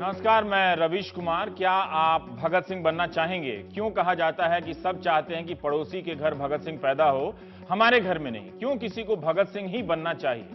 नमस्कार, मैं रवीश कुमार। क्या आप भगत सिंह बनना चाहेंगे? क्यों कहा जाता है कि सब चाहते हैं कि पड़ोसी के घर भगत सिंह पैदा हो, हमारे घर में नहीं? क्यों किसी को भगत सिंह ही बनना चाहिए?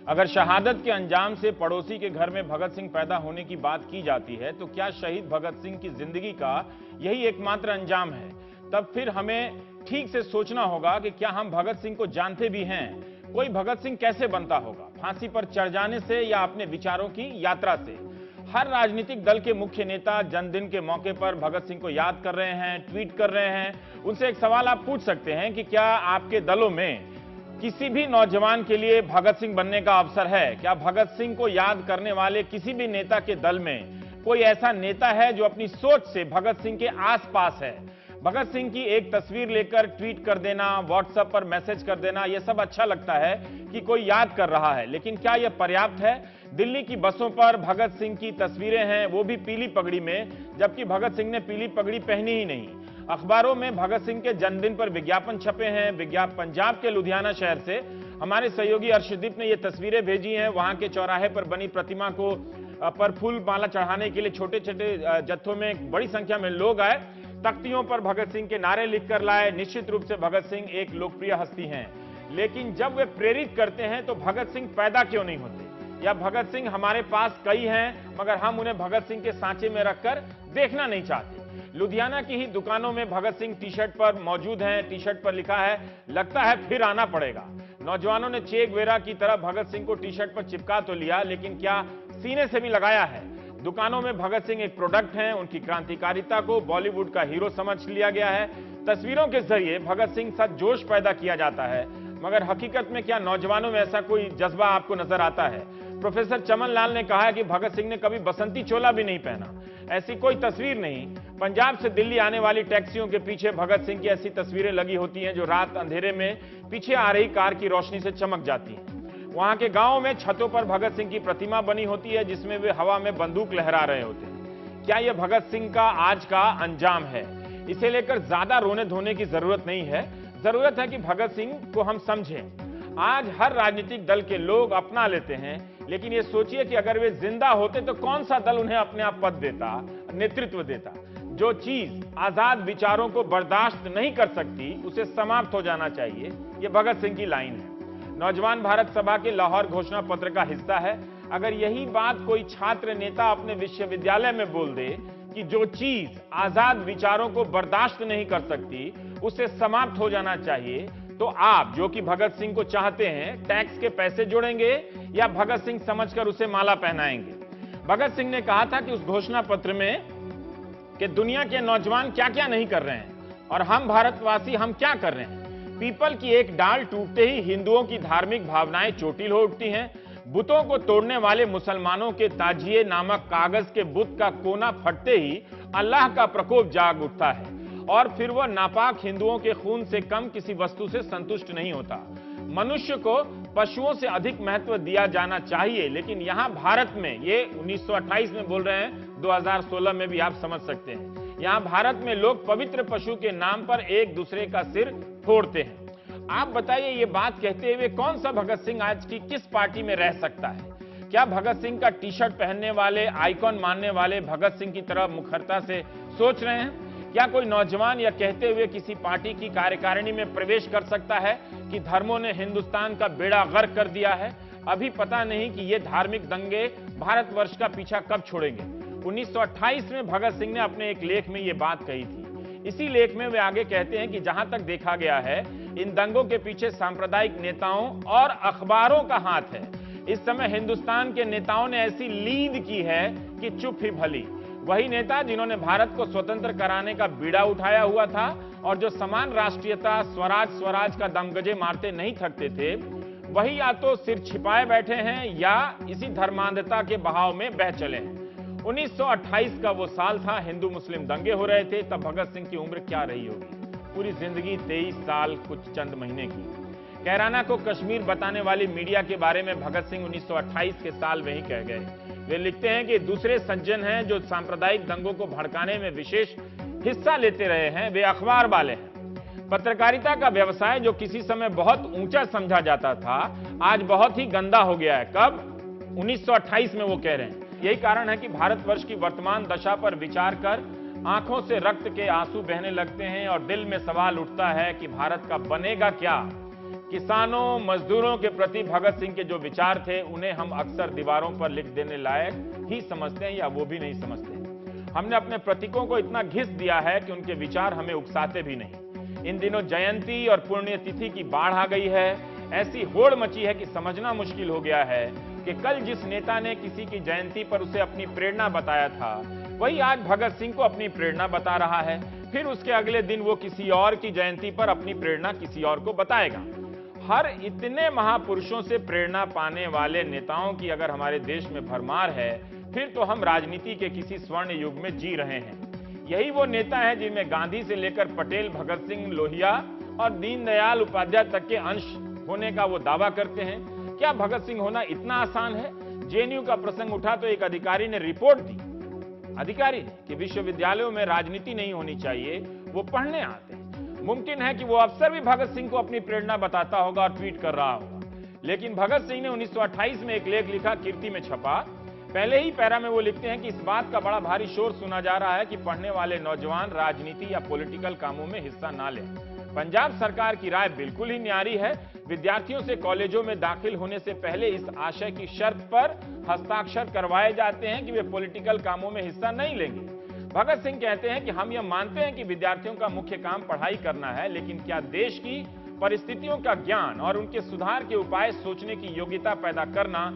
अगर शहादत के अंजाम से पड़ोसी के घर में भगत सिंह पैदा होने की बात की जाती है, तो क्या शहीद भगत सिंह की जिंदगी का यही एकमात्र अंजाम है? तब फिर हमें ठीक से सोचना होगा कि क्या हम भगत सिंह को जानते भी हैं? कोई भगत सिंह कैसे बनता होगा? फांसी पर चढ़ जाने से या अपने विचारों की यात्रा से? हर राजनीतिक दल के मुख्य नेता जन्मदिन के मौके पर भगत सिंह को याद कर रहे हैं, ट्वीट कर रहे हैं। उनसे एक सवाल आप पूछ सकते हैं कि क्या आपके दलों में किसी भी नौजवान के लिए भगत सिंह बनने का अवसर है? क्या भगत सिंह को याद करने वाले किसी भी नेता के दल में कोई ऐसा नेता है जो अपनी सोच से भगत सिंह के आसपास है? भगत सिंह की एक तस्वीर लेकर ट्वीट कर देना, व्हाट्सएप पर मैसेज कर देना, यह सब अच्छा लगता है कि कोई याद कर रहा है, लेकिन क्या यह पर्याप्त है? दिल्ली की बसों पर भगत सिंह की तस्वीरें हैं, वो भी पीली पगड़ी में, जबकि भगत सिंह ने पीली पगड़ी पहनी ही नहीं। अखबारों में भगत सिंह के जन्मदिन पर विज्ञापन छपे हैं। पंजाब के लुधियाना शहर से हमारे सहयोगी अर्शदीप ने ये तस्वीरें भेजी हैं। वहां के चौराहे पर बनी प्रतिमा को पर फूल माला चढ़ाने के लिए छोटे छोटे जत्थों में बड़ी संख्या में लोग आए। तख्तियों पर भगत सिंह के नारे लिखकर लाए। निश्चित रूप से भगत सिंह एक लोकप्रिय हस्ती हैं, लेकिन जब वे प्रेरित करते हैं तो भगत सिंह पैदा क्यों नहीं होते? या भगत सिंह हमारे पास कई हैं, मगर हम उन्हें भगत सिंह के सांचे में रखकर देखना नहीं चाहते। लुधियाना की ही दुकानों में भगत सिंह टी शर्ट पर मौजूद हैं। टी शर्ट पर लिखा है, लगता है फिर आना पड़ेगा। नौजवानों ने चे गुवेरा की तरह भगत सिंह को टी शर्ट पर चिपका तो लिया, लेकिन क्या सीने से भी लगाया है? दुकानों में भगत सिंह एक प्रोडक्ट हैं। उनकी क्रांतिकारिता को बॉलीवुड का हीरो समझ लिया गया है। तस्वीरों के जरिए भगत सिंह सा जोश पैदा किया जाता है, मगर हकीकत में क्या नौजवानों में ऐसा कोई जज्बा आपको नजर आता है? प्रोफेसर चमन लाल ने कहा है कि भगत सिंह ने कभी बसंती चोला भी नहीं पहना। ऐसी कोई तस्वीर नहीं। पंजाब से दिल्ली आने वाली टैक्सियों के पीछे भगत सिंह की ऐसी तस्वीरें लगी होती हैं जो रात अंधेरे में पीछे आ रही कार की रोशनी से चमक जाती हैं। वहां के गांवों में छतों पर भगत सिंह की प्रतिमा बनी होती है, जिसमें वे हवा में बंदूक लहरा रहे होते हैं। क्या यह भगत सिंह का आज का अंजाम है? इसे लेकर ज्यादा रोने धोने की जरूरत नहीं है। जरूरत है कि भगत सिंह को हम समझें। आज हर राजनीतिक दल के लोग अपना लेते हैं, लेकिन ये सोचिए कि अगर वे जिंदा होते तो कौन सा दल उन्हें अपने आप पद देता, नेतृत्व देता? जो चीज आजाद विचारों को बर्दाश्त नहीं कर सकती, उसे समाप्त हो जाना चाहिए। यह भगत सिंह की लाइन है। नौजवान भारत सभा के लाहौर घोषणा पत्र का हिस्सा है। अगर यही बात कोई छात्र नेता अपने विश्वविद्यालय में बोल दे कि जो चीज आजाद विचारों को बर्दाश्त नहीं कर सकती, उसे समाप्त हो जाना चाहिए, तो आप जो कि भगत सिंह को चाहते हैं, टैक्स के पैसे जोड़ेंगे या भगत सिंह समझकर उसे माला पहनाएंगे? भगत सिंह ने कहा था कि उस घोषणा पत्र में कि दुनिया के नौजवान क्या क्या नहीं कर रहे हैं और हम भारतवासी हम क्या कर रहे हैं। पीपल की एक डाल टूटते ही हिंदुओं की धार्मिक भावनाएं चोटिल हो उठती हैं। बुतों को तोड़ने वाले मुसलमानों के ताजिए नामक कागज के बुत का कोना फटते ही अल्लाह का प्रकोप जाग उठता है और फिर वह नापाक हिंदुओं के खून से कम किसी वस्तु से संतुष्ट नहीं होता। मनुष्य को पशुओं से अधिक महत्व दिया जाना चाहिए, लेकिन यहां भारत में, ये 1928 में बोल रहे हैं, 2016 में भी आप समझ सकते हैं, यहां भारत में लोग पवित्र पशु के नाम पर एक दूसरे का सिर फोड़ते हैं। आप बताइए, ये बात कहते हुए कौन सा भगत सिंह आज की किस पार्टी में रह सकता है? क्या भगत सिंह का टी शर्ट पहनने वाले, आइकॉन मानने वाले भगत सिंह की तरह मुखरता से सोच रहे हैं? क्या कोई नौजवान यह कहते हुए किसी पार्टी की कार्यकारिणी में प्रवेश कर सकता है कि धर्मों ने हिंदुस्तान का बेड़ा गर्क कर दिया है? अभी पता नहीं कि ये धार्मिक दंगे भारतवर्ष का पीछा कब छोड़ेंगे। 1928 में भगत सिंह ने अपने एक लेख में यह बात कही थी। इसी लेख में वे आगे कहते हैं कि जहां तक देखा गया है, इन दंगों के पीछे सांप्रदायिक नेताओं और अखबारों का हाथ है। इस समय हिंदुस्तान के नेताओं ने ऐसी लीद की है कि चुप ही भली। वही नेता जिन्होंने भारत को स्वतंत्र कराने का बीड़ा उठाया हुआ था और जो समान राष्ट्रीयता, स्वराज स्वराज का दमगजे मारते नहीं थकते थे, वही या तो सिर छिपाए बैठे हैं या इसी धर्मांधता के बहाव में बह चले हैं। 1928 का वो साल था, हिंदू मुस्लिम दंगे हो रहे थे। तब भगत सिंह की उम्र क्या रही होगी? पूरी जिंदगी 23 साल कुछ चंद महीने की। कैराना को कश्मीर बताने वाली मीडिया के बारे में भगत सिंह 1928 के साल में ही कह गए। वे लिखते हैं कि दूसरे सज्जन हैं जो सांप्रदायिक दंगों को भड़काने में विशेष हिस्सा लेते रहे हैं, वे अखबार वाले हैं। पत्रकारिता का व्यवसाय जो किसी समय बहुत ऊंचा समझा जाता था, आज बहुत ही गंदा हो गया है। कब? 1928 में वो कह रहे हैं। यही कारण है कि भारतवर्ष की वर्तमान दशा पर विचार कर आंखों से रक्त के आंसू बहने लगते हैं और दिल में सवाल उठता है कि भारत का बनेगा क्या। किसानों, मजदूरों के प्रति भगत सिंह के जो विचार थे उन्हें हम अक्सर दीवारों पर लिख देने लायक ही समझते हैं या वो भी नहीं समझते। हमने अपने प्रतीकों को इतना घिस दिया है कि उनके विचार हमें उकसाते भी नहीं। इन दिनों जयंती और पुण्यतिथि की बाढ़ आ गई है। ऐसी होड़ मची है कि समझना मुश्किल हो गया है कि कल जिस नेता ने किसी की जयंती पर उसे अपनी प्रेरणा बताया था, वही आज भगत सिंह को अपनी प्रेरणा बता रहा है। फिर उसके अगले दिन वो किसी और की जयंती पर अपनी प्रेरणा किसी और को बताएगा। हर इतने महापुरुषों से प्रेरणा पाने वाले नेताओं की अगर हमारे देश में भरमार है, फिर तो हम राजनीति के किसी स्वर्ण युग में जी रहे हैं। यही वो नेता हैं जिनमें गांधी से लेकर पटेल, भगत सिंह, लोहिया और दीनदयाल उपाध्याय तक के अंश होने का वो दावा करते हैं। क्या भगत सिंह होना इतना आसान है? जेएनयू का प्रसंग उठा तो एक अधिकारी ने रिपोर्ट दी, कि विश्वविद्यालयों में राजनीति नहीं होनी चाहिए, वो पढ़ने आते हैं। मुमकिन है कि वो अफसर भी भगत सिंह को अपनी प्रेरणा बताता होगा और ट्वीट कर रहा होगा। लेकिन भगत सिंह ने 1928 में एक लेख लिखा, कीर्ति में छपा। पहले ही पैरा में वो लिखते हैं कि इस बात का बड़ा भारी शोर सुना जा रहा है कि पढ़ने वाले नौजवान राजनीति या पॉलिटिकल कामों में हिस्सा ना लें। पंजाब सरकार की राय बिल्कुल ही न्यारी है। विद्यार्थियों से कॉलेजों में दाखिल होने से पहले इस आशय की शर्त पर हस्ताक्षर करवाए जाते हैं कि वे पॉलिटिकल कामों में हिस्सा नहीं लेंगे। भगत सिंह कहते हैं कि हम यह मानते हैं कि विद्यार्थियों का मुख्य काम पढ़ाई करना है, लेकिन क्या देश की परिस्थितियों का ज्ञान और उनके सुधार के उपाय सोचने की योग्यता पैदा करना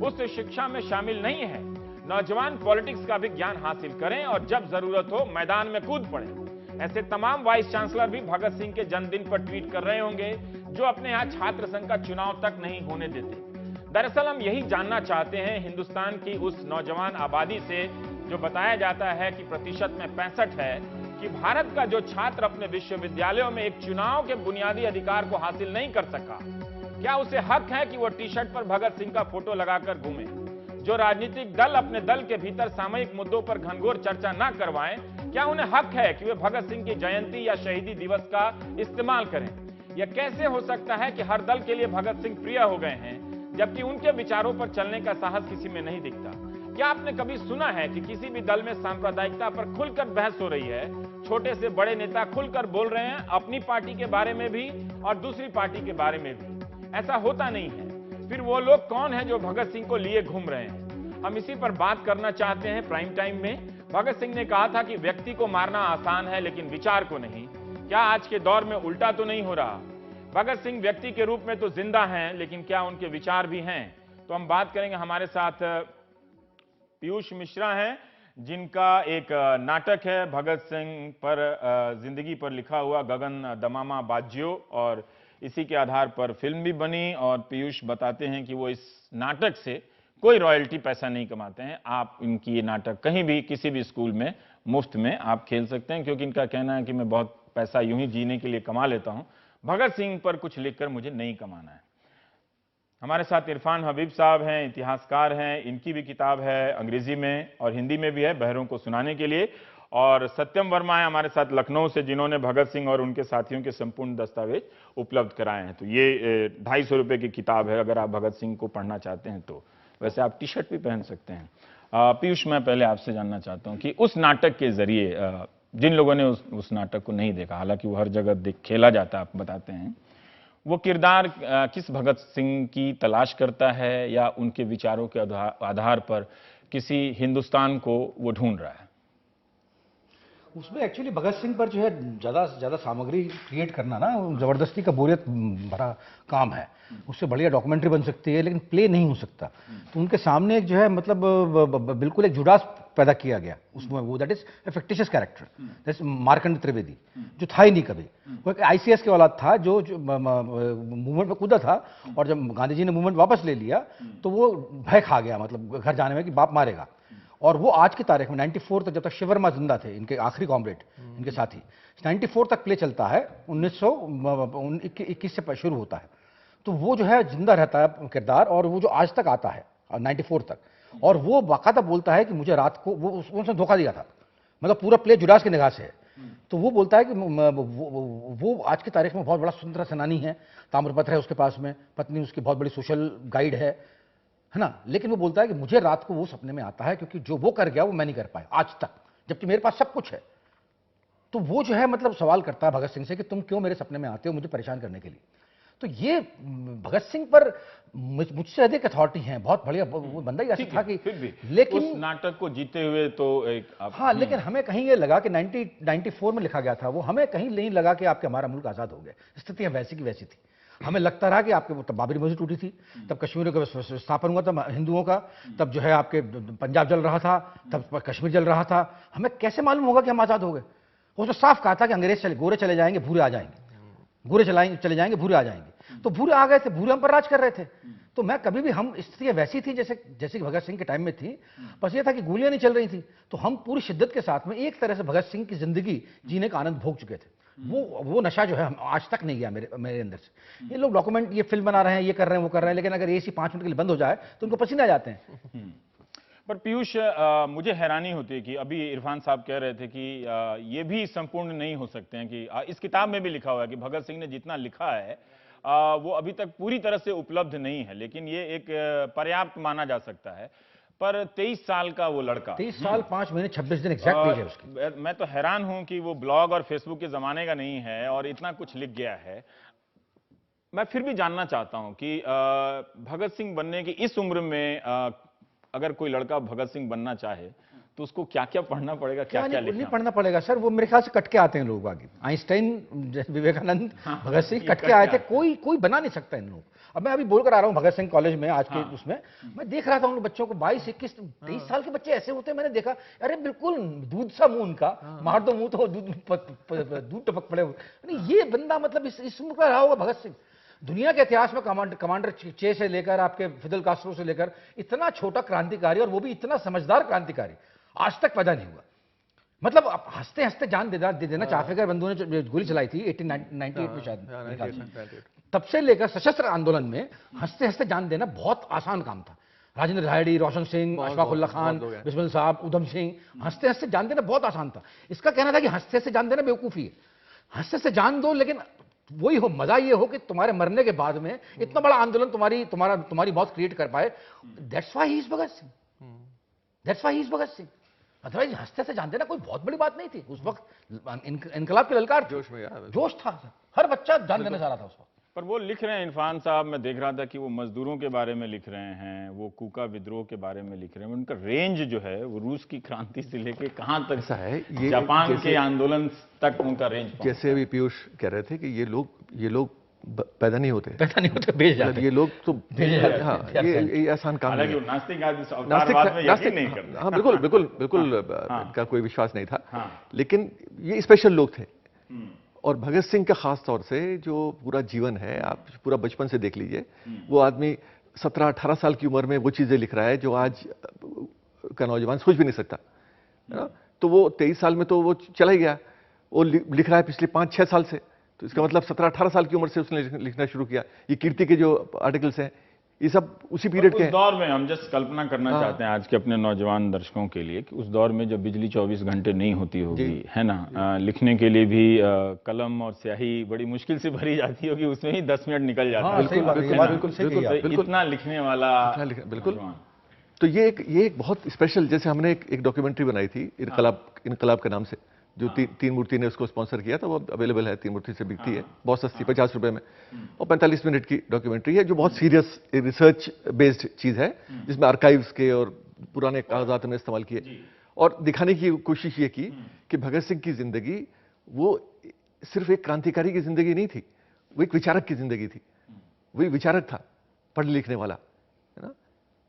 उस शिक्षा में शामिल नहीं है। नौजवान पॉलिटिक्स का भी ज्ञान हासिल करें और जब जरूरत हो मैदान में कूद पड़े। ऐसे तमाम वाइस चांसलर भी भगत सिंह के जन्मदिन पर ट्वीट कर रहे होंगे, जो अपने यहाँ छात्र संघ का चुनाव तक नहीं होने देते। दरअसल हम यही जानना चाहते हैं हिंदुस्तान की उस नौजवान आबादी से जो बताया जाता है कि प्रतिशत में 65 है, कि भारत का जो छात्र अपने विश्वविद्यालयों में एक चुनाव के बुनियादी अधिकार को हासिल नहीं कर सका, क्या उसे हक है कि वो टी शर्ट पर भगत सिंह का फोटो लगाकर घूमे? जो राजनीतिक दल अपने दल के भीतर सामयिक मुद्दों पर घनघोर चर्चा न करवाएं, क्या उन्हें हक है कि वे भगत सिंह की जयंती या शहीदी दिवस का इस्तेमाल करें? यह कैसे हो सकता है कि हर दल के लिए भगत सिंह प्रिय हो गए हैं, जबकि उनके विचारों पर चलने का साहस किसी में नहीं दिखता? क्या आपने कभी सुना है कि किसी भी दल में सांप्रदायिकता पर खुलकर बहस हो रही है? छोटे से बड़े नेता खुलकर बोल रहे हैं, अपनी पार्टी के बारे में भी और दूसरी पार्टी के बारे में भी। ऐसा होता नहीं है। फिर वो लोग कौन हैं जो भगत सिंह को लिए घूम रहे हैं? हम इसी पर बात करना चाहते हैं प्राइम टाइम में। भगत सिंह ने कहा था कि व्यक्ति को मारना आसान है, लेकिन विचार को नहीं। क्या आज के दौर में उल्टा तो नहीं हो रहा? भगत सिंह व्यक्ति के रूप में तो जिंदा हैं, लेकिन क्या उनके विचार भी हैं? तो हम बात करेंगे। हमारे साथ पीयूष मिश्रा हैं, जिनका एक नाटक है भगत सिंह पर, जिंदगी पर लिखा हुआ, गगन दमामा बाज्यो, और इसी के आधार पर फिल्म भी बनी। और पीयूष बताते हैं कि वो इस नाटक से कोई रॉयल्टी पैसा नहीं कमाते हैं। आप इनकी ये नाटक कहीं भी किसी भी स्कूल में मुफ्त में आप खेल सकते हैं, क्योंकि इनका कहना है कि मैं बहुत पैसा यूं ही जीने के लिए कमा लेता हूं, भगत सिंह पर कुछ लिखकर मुझे नहीं कमाना है। हमारे साथ इरफान हबीब साहब हैं, इतिहासकार हैं। इनकी भी किताब है, अंग्रेजी में और हिंदी में भी है, बहरों को सुनाने के लिए। और सत्यम वर्मा है हमारे साथ लखनऊ से, जिन्होंने भगत सिंह और उनके साथियों के संपूर्ण दस्तावेज उपलब्ध कराए हैं। तो ये 250 रुपए की किताब है, अगर आप भगत सिंह को पढ़ना चाहते हैं तो। वैसे आप टी शर्ट भी पहन सकते हैं। पीयूष, मैं पहले आपसे जानना चाहता हूं कि उस नाटक के जरिए, जिन लोगों ने उस नाटक को नहीं देखा, हालांकि वो हर जगह खेला जाता है, आप बताते हैं, वो किरदार किस भगत सिंह की तलाश करता है, या उनके विचारों के आधार पर किसी हिंदुस्तान को वो ढूंढ रहा है? उसमें एक्चुअली भगत सिंह पर जो है ज़्यादा से ज़्यादा सामग्री क्रिएट करना ना ज़बरदस्ती का बोरियत भरा काम है। उससे बढ़िया डॉक्यूमेंट्री बन सकती है, लेकिन प्ले नहीं हो सकता। तो उनके सामने एक जो है मतलब बिल्कुल एक जुड़ास पैदा किया गया उसमें, वो that is a fictitious character, that is Markand Trivedi, जो था ही नहीं कभी। वो एक ICS के औलाद था जो मूवमेंट में कूदा था, और जब गांधी जी ने मूवमेंट वापस ले लिया तो वो भय खा गया, मतलब घर जाने में कि बाप मारेगा। और वो आज की तारीख में 94 तक, जब तक शिववर्मा जिंदा थे, इनके आखिरी कॉमरेड, इनके साथी, 94 तक प्ले चलता है, 1921 से शुरू होता है। तो वो जो है जिंदा रहता है किरदार, और वो जो आज तक आता है 94 तक, और वो बाकायदा बोलता है कि मुझे रात को वो उसने धोखा दिया था, मतलब पूरा प्ले जुड़ास की निगाह से है। तो वो बोलता है कि वो आज की तारीख में बहुत बड़ा स्वतंत्रता सेनानी है, ताम्रपत्र है उसके पास में, पत्नी उसकी बहुत बड़ी सोशल गाइड है, है ना, लेकिन वो बोलता है कि मुझे रात को वो सपने में आता है क्योंकि जो वो कर गया वो मैं नहीं कर पाया आज तक, जबकि मेरे पास सब कुछ है। तो वो जो है मतलब सवाल करता है भगत सिंह से कि तुम क्यों मेरे सपने में आते हो मुझे परेशान करने के लिए। तो ये भगत सिंह पर मुझसे अधिक अथॉरिटी है, बहुत बढ़िया वो बंदा ही ऐसा था कि, फिर भी लेकिन उस नाटक को जीते हुए तो एक हाँ, लेकिन हमें कहीं ये लगा कि 94 में लिखा गया था वो, हमें कहीं नहीं लगा कि आपके हमारा मुल्क आज़ाद हो गया। स्थितियां वैसी की वैसी थी। हमें लगता रहा कि आपके तब बाबरी मस्जिद टूटी थी, तब कश्मीर का स्थापन हुआ था हिंदुओं का, तब जो है आपके पंजाब जल रहा था, तब कश्मीर जल रहा था। हमें कैसे मालूम होगा कि हम आज़ाद हो गए? वो तो साफ कहा था कि अंग्रेज गोरे चले जाएंगे भूरे आ जाएंगे, गोरे चले जाएंगे भूरे आ जाएंगे। तो भूरे आ गए थे, भूरे हम पर राज कर रहे थे। तो मैं कभी भी, हम स्थितियां वैसी थी जैसे जैसे भगत सिंह के टाइम में थी, बस ये था कि गोलियां नहीं चल रही थी। तो हम पूरी शिद्दत के साथ में एक तरह से भगत सिंह की जिंदगी जीने का आनंद भोग चुके थे। वो नशा जो है आज तक नहीं गया मेरे अंदर से। ये लोग डॉक्यूमेंट, ये फिल्म बना रहे हैं, ये कर रहे हैं, वो कर रहे हैं, लेकिन अगर एसी 5 मिनट के लिए बंद हो जाए तो उनको पसीने आ जाते हैं। पर पीयूष, मुझे हैरानी होती है कि अभी इरफान साहब कह रहे थे कि ये भी संपूर्ण नहीं हो सकते हैं कि इस किताब में भी लिखा हुआ है कि भगत सिंह ने जितना लिखा है वो अभी तक पूरी तरह से उपलब्ध नहीं है, लेकिन ये एक पर्याप्त माना जा सकता है। पर 23 साल का वो लड़का, 23 साल 5 महीने 26 दिन एग्जैक्ट पेज है उसकी। मैं तो हैरान हूं कि वो ब्लॉग और फेसबुक के जमाने का नहीं है और इतना कुछ लिख गया है। मैं फिर भी जानना चाहता हूं कि भगत सिंह बनने की इस उम्र में अगर कोई लड़का भगत सिंह बनना चाहे तो उसको क्या क्या पढ़ना पड़ेगा, क्या क्या लिखना? नहीं पढ़ना पड़ेगा सर, वो मेरे ख्याल से कट के आते हैं लोग आगे। आइंस्टाइन, विवेकानंद, भगत सिंह कट के आए थे। कोई बना नहीं सकता इन लोग। अब मैं अभी बोलकर आ रहा हूँ भगत सिंह कॉलेज में आज के उसमें, मैं देख रहा था उन बच्चों को, 22, 21, 23 साल के बच्चे ऐसे होते हैं। मैंने देखा, अरे बिल्कुल दूध सा मुंह उनका, मार दो मुंह तो दूध टपक पड़े। ये बंदा मतलब इस उम्र का रहा होगा भगत सिंह। दुनिया के इतिहास में कमांडर चे से लेकर आपके फिदल कास्ट्रो से लेकर इतना छोटा क्रांतिकारी, और वो भी इतना समझदार क्रांतिकारी, आज तक पैदा नहीं हुआ। मतलब हंसते हंसते जान दे देना चाफेकर बंधु ने गोली चलाई थी 1898 में शायद, तब से लेकर सशस्त्र आंदोलन में हंसते हंसते जान देना बहुत आसान काम था। राजेंद्र झाड़ी, रोशन सिंह, अशफाक उल्ला खान, बिस्मिल साहब, उधम सिंह, हंसते हंसते जान देना बहुत आसान था। इसका कहना था कि हंसते हंसते जान देना बेवकूफी है, हंसते से जान दो, लेकिन वही हो, मजा ये हो कि तुम्हारे मरने के बाद में इतना बड़ा आंदोलन तुम्हारी मौत क्रिएट कर पाए। That's why he is Bhagat Singh, that's why he is Bhagat Singh. Otherwise हंसते से जानते ना कोई बहुत बड़ी बात नहीं थी उस वक्त। इनकलाब की ललकार, जोश था, हर बच्चा जान देना चाह रहा था उस वक्त। पर वो लिख रहे हैं इरफान साहब, मैं देख रहा था कि वो मजदूरों के बारे में लिख रहे हैं, वो कूका विद्रोह के बारे में लिख रहे हैं। उनका रेंज जो है वो रूस की क्रांति से लेके कहां तक ऐसा है, ये जापान के आंदोलन तक उनका रेंज। जैसे अभी पीयूष कह रहे थे कि ये लोग पैदा नहीं होते, भेज जाते, ये लोग तो हाँ, ये आसान काम नहीं है। नास्तिक अवतारवाद में यकीन नहीं करते। हाँ, बिल्कुल का कोई विश्वास नहीं था, लेकिन ये स्पेशल लोग थे। और भगत सिंह का खास तौर से जो पूरा जीवन है, आप पूरा बचपन से देख लीजिए, वो आदमी 17-18 साल की उम्र में वो चीजें लिख रहा है जो आज का नौजवान सोच भी नहीं सकता, है ना। तो वो 23 साल में तो वो चला ही गया, वो लिख रहा है पिछले 5-6 साल से। तो इसका मतलब 17-18 साल की उम्र से उसने लिखना शुरू किया। ये कीर्ति के जो आर्टिकल्स हैं ये सब उसी पीरियड के हैं। उस दौर में हम जस्ट कल्पना करना चाहते हैं आज के अपने नौजवान दर्शकों के लिए कि उस दौर में जब बिजली 24 घंटे नहीं होती होगी, है ना, लिखने के लिए भी कलम और स्याही बड़ी मुश्किल से भरी जाती होगी, उसमें ही 10 मिनट निकल जाता है। बिल्कुल इतना लिखने वाला, बिल्कुल। तो ये एक बहुत स्पेशल, जैसे हमने एक डॉक्यूमेंट्री बनाई थी इनकलाब के नाम से, जो तीन मूर्ति ने उसको स्पॉन्सर किया था। वो अवेलेबल है, तीन मूर्ति से बिकती है, बहुत सस्ती, 50 रुपए में, और 45 मिनट की डॉक्यूमेंट्री है, जो बहुत सीरियस रिसर्च बेस्ड चीज है, जिसमें आर्काइव्स के और पुराने कागजात में इस्तेमाल किए, और दिखाने की कोशिश ये की कि भगत सिंह की जिंदगी वो सिर्फ एक क्रांतिकारी की जिंदगी नहीं थी, वो एक विचारक की जिंदगी थी। वही विचारक था, पढ़ लिखने वाला, है ना।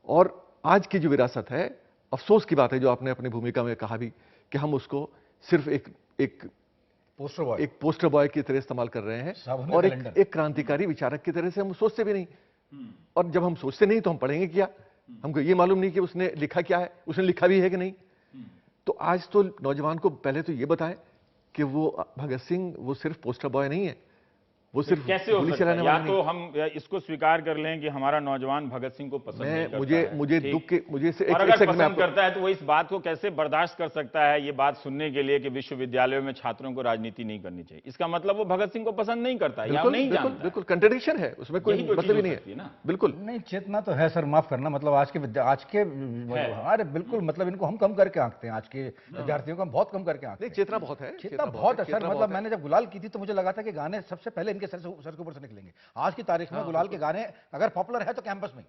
और आज की जो विरासत है, अफसोस की बात है, जो आपने अपनी भूमिका में कहा भी, कि हम उसको सिर्फ एक पोस्टर बॉय की तरह इस्तेमाल कर रहे हैं, और एक क्रांतिकारी विचारक की तरह से हम सोचते भी नहीं। और जब हम सोचते नहीं तो हम पढ़ेंगे क्या? हमको ये मालूम नहीं कि उसने लिखा क्या है, उसने लिखा भी है कि नहीं। तो आज तो नौजवान को पहले तो ये बताएं कि वो भगत सिंह वो सिर्फ पोस्टर बॉय नहीं है, वो सिर्फ कैसे हो गोली सकता चलाने है? या वाला तो हम इसको स्वीकार कर लें कि हमारा नौजवान भगत सिंह को पसंद नहीं करता है, मुझे ठीक। दुख के मुझे से और एक अगर सेकंड में पसंद आपको करता है तो वो इस बात को कैसे बर्दाश्त कर सकता है, ये बात सुनने के लिए कि विश्वविद्यालयों में छात्रों को राजनीति नहीं करनी चाहिए? इसका मतलब वो भगत सिंह को पसंद नहीं करता है या बिल्कुल नहीं बिल्कुल जानता है। बिल्कुल कंट्रडिक्शन है उसमें, कोई यही तो चीज मतलब ही हो नहीं सकती है है ना। बिल्कुल। नहीं, चेतना तो है सर, माफ करना, मतलब आज के अरे बिल्कुल, मतलब इनको हम कम करके आंकते हैं, आज के विद्यार्थियों को हम बहुत कम करके आंकते नहीं, हैं। चेतना बहुत है, चेतना बहुत है सर, चेतना बहुत मतलब है। मैंने जब गुलाल की थी तो मुझे लगा था कि गाने सबसे पहले इनके सर के ऊपर से निकलेंगे। आज की तारीख में गुलाल के गाने अगर पॉपुलर है तो कैंपस में,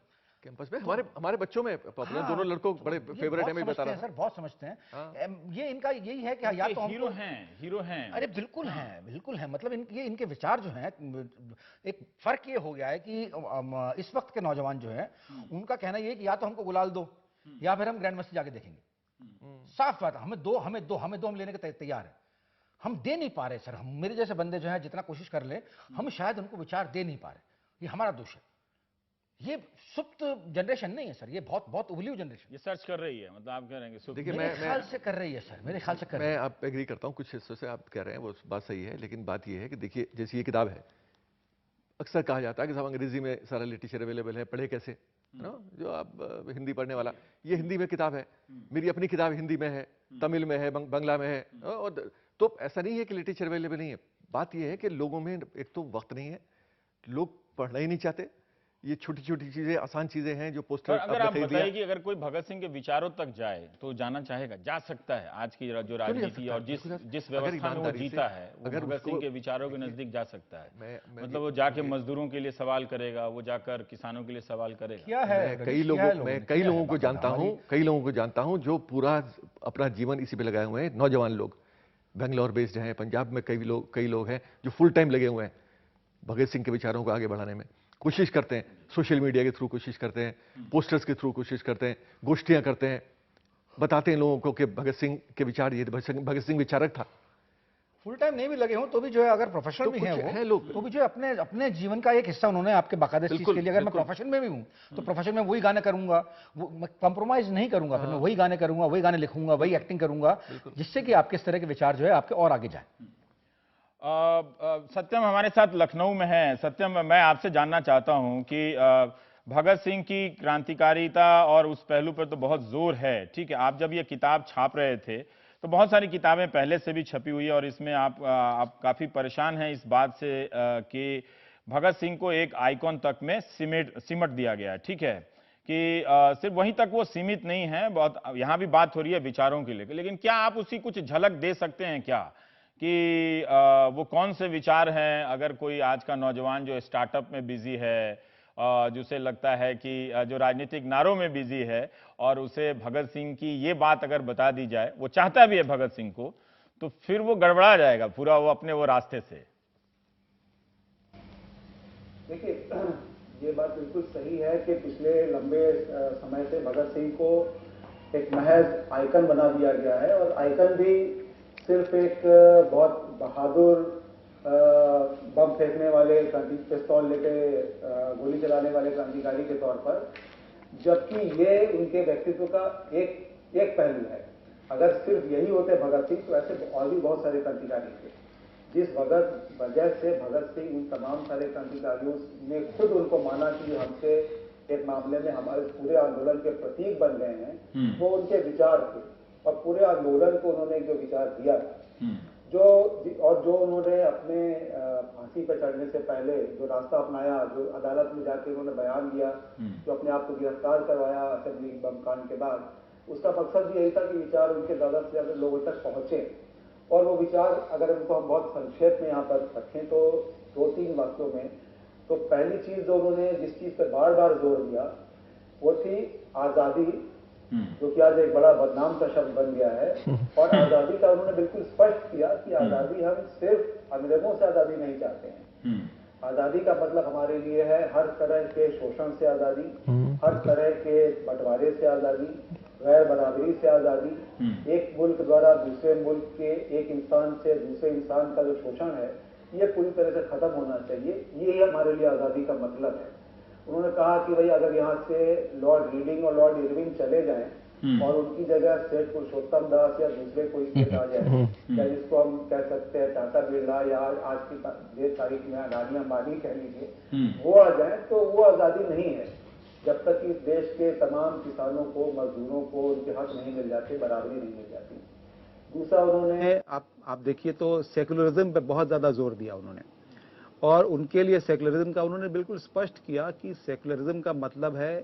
कैंपस में हमारे बच्चों में पॉपुलर, हाँ, दोनों लड़कों तो बड़े ये फेवरेट है, बहुत मैं बता समझते रहा हैं था। सर, बहुत समझते हैं। ये इनका यही है कि या तो हीरो हमको, हैं, हीरो हैं। अरे बिल्कुल है, बिल्कुल है, मतलब ये इनके विचार जो हैं, एक फर्क ये हो गया है कि इस वक्त के नौजवान जो है उनका कहना ये है कि या तो हमको गुलाल दो या फिर हम ग्रैंड मस्ती जाके देखेंगे। साफ बात है, हमें दो, हम लेने के तैयार है। हम दे नहीं पा रहे सर, हम मेरे जैसे बंदे जो हैं जितना कोशिश कर ले, हम शायद उनको विचार दे नहीं पा रहे, ये हमारा दोष है। ये सुप्त जनरेशन नहीं है सर, ये बहुत बहुत उबली हुई जनरेशन। ये सर्च कर रही है, मतलब आप कह रहे हैं देखिए, मेरे ख्याल से कर रही है सर, मेरे ख्याल से कर रही मैं है। आप एग्री करता हूँ कुछ हिस्सों से, आप कह रहे हैं वो बात सही है, लेकिन बात ये है कि देखिए, जैसे ये किताब है, अक्सर कहा जाता है कि साहब अंग्रेजी में सारा लिटरेचर अवेलेबल है, पढ़े कैसे, है ना? जो आप हिंदी पढ़ने वाला, ये हिंदी में किताब है, मेरी अपनी किताब हिंदी में है, तमिल में है, बंगला में है, और तो ऐसा नहीं है कि लिटरेचर अवेलेबल नहीं है। बात ये है कि लोगों में एक तो वक्त नहीं है, लोग पढ़ना ही नहीं चाहते, ये छोटी छोटी चीजें, आसान चीजें हैं जो पोस्टर पर अगर आपने आप खरीद लिया। बताइए कि अगर कोई भगत सिंह के विचारों तक जाए तो जाना चाहेगा, जा सकता है। आज की जो राजनीति और जिस अगर व्यवस्था में वो ईमानदारी से, जीता है, वो अगर भगत सिंह उसको- के विचारों के नजदीक जा सकता है। मैं मतलब वो जाके मजदूरों के लिए सवाल करेगा, वो जाकर किसानों के लिए सवाल करेगा। क्या है, मैं कई लोगों को जानता हूं जो पूरा अपना जीवन इसी पे लगाए हुए हैं, नौजवान लोग, बेंगलोर बेस्ड हैं, पंजाब में कई लोग हैं जो फुल टाइम लगे हुए हैं भगत सिंह के विचारों को आगे बढ़ाने में, कोशिश करते हैं, सोशल मीडिया के थ्रू कोशिश करते हैं, पोस्टर्स के थ्रू कोशिश करते हैं, गोष्ठियां करते हैं, बताते हैं लोगों को कि भगत सिंह के विचार ये, भगत सिंह विचारक था। फुल टाइम नहीं भी लगे हों तो भी जो है, अगर प्रोफेशनल तो भी कुछ हैं हैं वो, लोग। तो भी जो है अपने अपने जीवन का एक हिस्सा उन्होंने आपके बाकायदा इस चीज बिल्कुल, के लिए, अगर मैं बिल्कुल। प्रोफेशन में भी हूं तो प्रोफेशन में वही गाने करूंगा, वो मैं कंप्रोमाइज नहीं करूंगा, फिर मैं वही गाने करूंगा, वही गाने लिखूंगा, वही एक्टिंग करूंगा, जिससे कि आपके इस तरह के विचार जो है आपके और आगे जाए। सत्यम हमारे साथ लखनऊ में है। सत्यम, मैं आपसे जानना चाहता हूं कि भगत सिंह की क्रांतिकारिता और उस पहलू पर तो बहुत जोर है, ठीक है। आप जब ये किताब छाप रहे थे तो बहुत सारी किताबें पहले से भी छपी हुई है और इसमें आप काफी परेशान हैं इस बात से कि भगत सिंह को एक आइकॉन तक में सिमट दिया गया है, ठीक है, कि सिर्फ वहीं तक वो सीमित नहीं है, बहुत यहाँ भी बात हो रही है विचारों के लिए। लेकिन क्या आप उसकी कुछ झलक दे सकते हैं क्या कि वो कौन से विचार हैं? अगर कोई आज का नौजवान जो स्टार्टअप में बिजी है, जिसे लगता है कि जो राजनीतिक नारों में बिजी है, और उसे भगत सिंह की ये बात अगर बता दी जाए, वो चाहता भी है भगत सिंह को, तो फिर वो गड़बड़ा जाएगा पूरा वो अपने वो रास्ते से। देखिए, ये बात बिल्कुल सही है कि पिछले लंबे समय से भगत सिंह को एक महज आइकन बना दिया गया है, और आइकन भी सिर्फ एक बहुत बहादुर बम फेंकने वाले, पिस्तौल लेके गोली चलाने वाले क्रांतिकारी के तौर पर, जबकि ये उनके व्यक्तित्व का एक पहलू है। अगर सिर्फ यही होते भगत सिंह तो ऐसे और भी बहुत सारे क्रांतिकारी थे। जिस वजह से भगत सिंह उन तमाम सारे क्रांतिकारियों ने खुद उनको माना कि हमसे एक मामले में हमारे पूरे आंदोलन के प्रतीक बन गए हैं, वो उनके विचार थे, और पूरे आंदोलन को उन्होंने जो विचार दिया था, जो उन्होंने अपने फांसी पर चढ़ने से पहले जो रास्ता अपनाया, जो अदालत में जाके उन्होंने बयान दिया, जो अपने आप को गिरफ्तार करवाया असेंबली बम कांड के बाद, उसका मकसद भी यही था कि विचार उनके ज्यादा से ज्यादा लोगों तक पहुंचे। और वो विचार अगर उनको हम बहुत संक्षेप में यहाँ पर रखें तो 2-3 वाक्यों में, तो पहली चीज जो उन्होंने जिस चीज पर बार बार जोर दिया वो थी आजादी, जो कि आज एक बड़ा बदनाम सा शब्द बन गया है। और आजादी का उन्होंने बिल्कुल स्पष्ट किया कि आजादी हम सिर्फ अंग्रेजों से आजादी नहीं चाहते हैं। आजादी का मतलब हमारे लिए है हर तरह के शोषण से आजादी, हर तरह के बंटवारे से आजादी, गैर बराबरी से आजादी, एक मुल्क द्वारा दूसरे मुल्क के एक इंसान से दूसरे इंसान का जो शोषण है ये पूरी तरह से खत्म होना चाहिए। ये हमारे लिए आजादी का मतलब है। उन्होंने कहा कि भाई अगर यहाँ से लॉर्ड रीडिंग और लॉर्ड इरविंग चले जाएं और उनकी जगह सेठ पुरुषोत्तम दास या दूसरे कोई सेठ आ जाए, या जिसको हम कह सकते हैं टाटा बिरला, या आज की डेट तारीख में अडानी अंबानी कह लीजिए, वो आ जाए, तो वो आजादी नहीं है जब तक इस देश के तमाम किसानों को, मजदूरों को उनके हक नहीं मिल जाते, बराबरी नहीं मिल जाती। दूसरा उन्होंने आप देखिए तो सेकुलरिज्म पे बहुत ज्यादा जोर दिया उन्होंने, और उनके लिए सेकुलरिज्म का उन्होंने बिल्कुल स्पष्ट किया कि सेकुलरिज्म का मतलब है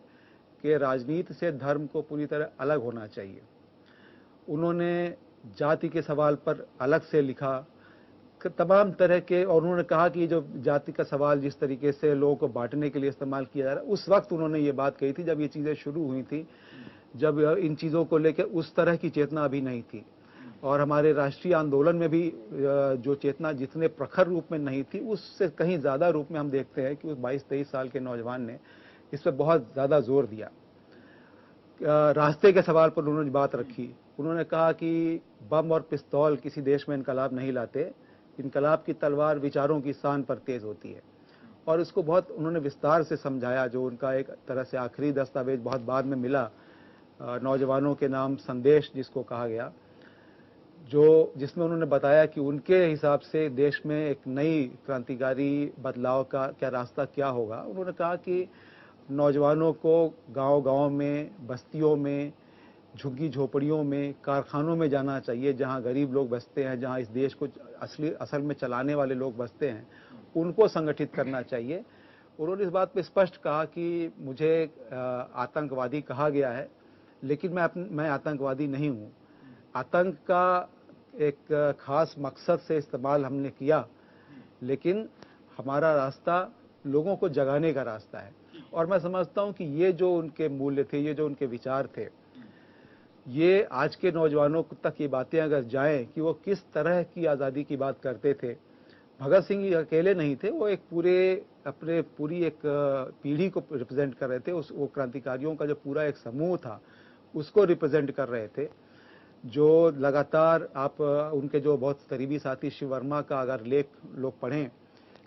कि राजनीति से धर्म को पूरी तरह अलग होना चाहिए। उन्होंने जाति के सवाल पर अलग से लिखा, तमाम तरह के, और उन्होंने कहा कि जो जाति का सवाल जिस तरीके से लोगों को बांटने के लिए इस्तेमाल किया जा रहा है, उस वक्त उन्होंने ये बात कही थी जब ये चीज़ें शुरू हुई थी, जब इन चीज़ों को लेकर उस तरह की चेतना अभी नहीं थी। और हमारे राष्ट्रीय आंदोलन में भी जो चेतना जितने प्रखर रूप में नहीं थी, उससे कहीं ज़्यादा रूप में हम देखते हैं कि उस 22-23 साल के नौजवान ने इस पर बहुत ज़्यादा जोर दिया। रास्ते के सवाल पर उन्होंने बात रखी। उन्होंने कहा कि बम और पिस्तौल किसी देश में इनकलाब नहीं लाते, इनकलाब की तलवार विचारों की शान पर तेज होती है। और इसको बहुत उन्होंने विस्तार से समझाया। जो उनका एक तरह से आखिरी दस्तावेज बहुत बाद में मिला, नौजवानों के नाम संदेश जिसको कहा गया, जो जिसमें उन्होंने बताया कि उनके हिसाब से देश में एक नई क्रांतिकारी बदलाव का क्या रास्ता क्या होगा। उन्होंने कहा कि नौजवानों को गांव-गांव में, बस्तियों में, झुग्गी झोपड़ियों में, कारखानों में जाना चाहिए, जहां गरीब लोग बसते हैं, जहां इस देश को असल में चलाने वाले लोग बसते हैं, उनको संगठित करना चाहिए। उन्होंने इस बात पे स्पष्ट कहा कि मुझे आतंकवादी कहा गया है, लेकिन मैं आतंकवादी नहीं हूँ। आतंक का एक खास मकसद से इस्तेमाल हमने किया, लेकिन हमारा रास्ता लोगों को जगाने का रास्ता है। और मैं समझता हूं कि ये जो उनके मूल्य थे, ये जो उनके विचार थे, ये आज के नौजवानों तक ये बातें अगर जाएं कि वो किस तरह की आज़ादी की बात करते थे। भगत सिंह अकेले नहीं थे, वो एक पूरी एक पीढ़ी को रिप्रेजेंट कर रहे थे। वो क्रांतिकारियों का जो पूरा एक समूह था, उसको रिप्रेजेंट कर रहे थे। जो लगातार आप उनके जो बहुत करीबी साथी शिव वर्मा का अगर लेख लोग पढ़ें